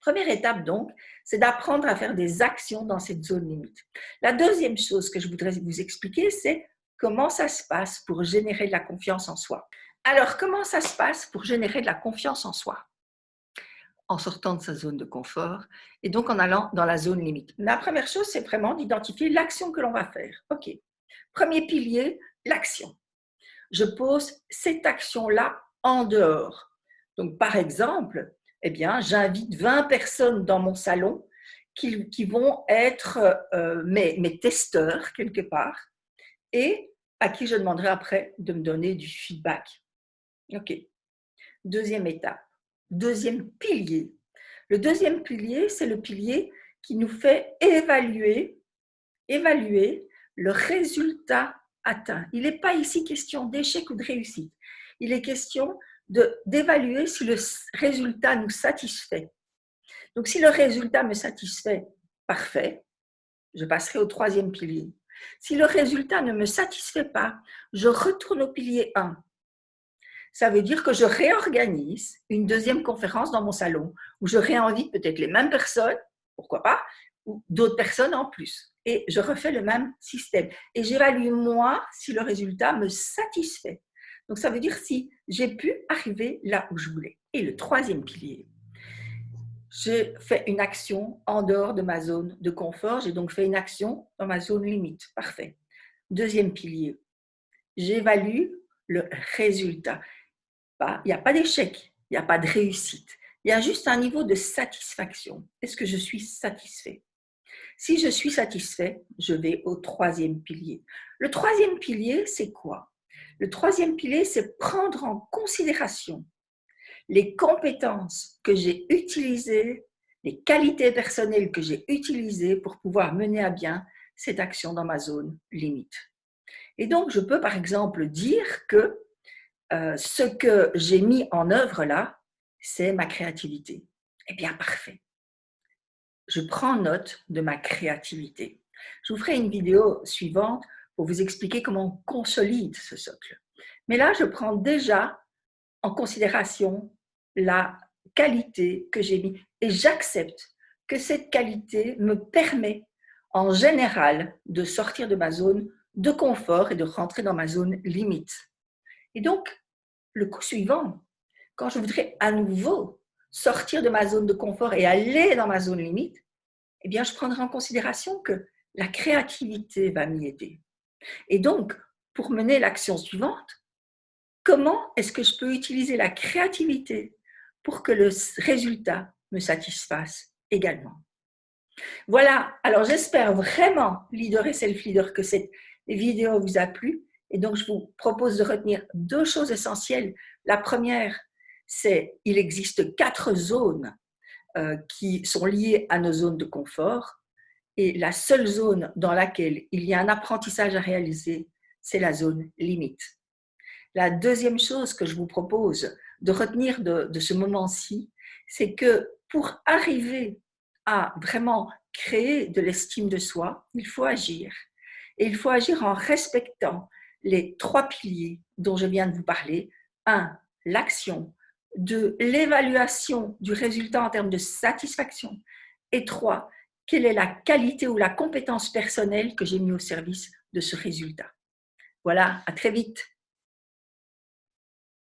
Première étape donc, c'est d'apprendre à faire des actions dans cette zone limite. La deuxième chose que je voudrais vous expliquer, c'est comment ça se passe pour générer de la confiance en soi. Alors, comment ça se passe pour générer de la confiance en soi? En sortant de sa zone de confort et donc en allant dans la zone limite. La première chose, c'est vraiment d'identifier l'action que l'on va faire. OK. Premier pilier, l'action. Je pose cette action-là en dehors. Donc, par exemple, eh bien, j'invite 20 personnes dans mon salon qui vont être mes testeurs quelque part et à qui je demanderai après de me donner du feedback. OK. Deuxième étape. Deuxième pilier. Le deuxième pilier, c'est le pilier qui nous fait évaluer le résultat atteint. Il n'est pas ici question d'échec ou de réussite. Il est question d'évaluer si le résultat nous satisfait. Donc, si le résultat me satisfait, parfait, je passerai au troisième pilier. Si le résultat ne me satisfait pas, je retourne au pilier 1. Ça veut dire que je réorganise une deuxième conférence dans mon salon où je réinvite peut-être les mêmes personnes, pourquoi pas, ou d'autres personnes en plus. Et je refais le même système. Et j'évalue moi si le résultat me satisfait. Donc ça veut dire si j'ai pu arriver là où je voulais. Et le troisième pilier, j'ai fait une action en dehors de ma zone de confort. J'ai donc fait une action dans ma zone limite. Parfait. Deuxième pilier, j'évalue le résultat. Il n'y a pas d'échec, il n'y a pas de réussite. Il y a juste un niveau de satisfaction. Est-ce que je suis satisfait? Si je suis satisfait, je vais au troisième pilier. Le troisième pilier, c'est quoi? Le troisième pilier, c'est prendre en considération les compétences que j'ai utilisées, les qualités personnelles que j'ai utilisées pour pouvoir mener à bien cette action dans ma zone limite. Et donc, je peux par exemple dire que ce que j'ai mis en œuvre là, c'est ma créativité. Eh bien, parfait. Je prends note de ma créativité. Je vous ferai une vidéo suivante pour vous expliquer comment on consolide ce socle. Mais là, je prends déjà en considération la qualité que j'ai mise et j'accepte que cette qualité me permet en général de sortir de ma zone de confort et de rentrer dans ma zone limite. Et donc, le coup suivant, quand je voudrais à nouveau sortir de ma zone de confort et aller dans ma zone limite, eh bien, je prendrai en considération que la créativité va m'y aider. Et donc, pour mener l'action suivante, comment est-ce que je peux utiliser la créativité pour que le résultat me satisfasse également? Voilà, alors j'espère vraiment, leader et self-leader, que cette vidéo vous a plu. Et donc, je vous propose de retenir deux choses essentielles. La première, c'est qu'il existe 4 zones qui sont liées à nos zones de confort. Et la seule zone dans laquelle il y a un apprentissage à réaliser, c'est la zone limite. La deuxième chose que je vous propose de retenir de ce moment-ci, c'est que pour arriver à vraiment créer de l'estime de soi, il faut agir. Et il faut agir en respectant les 3 piliers dont je viens de vous parler. 1, l'action. 2, l'évaluation du résultat en termes de satisfaction. Et 3, quelle est la qualité ou la compétence personnelle que j'ai mis au service de ce résultat. Voilà, à très vite.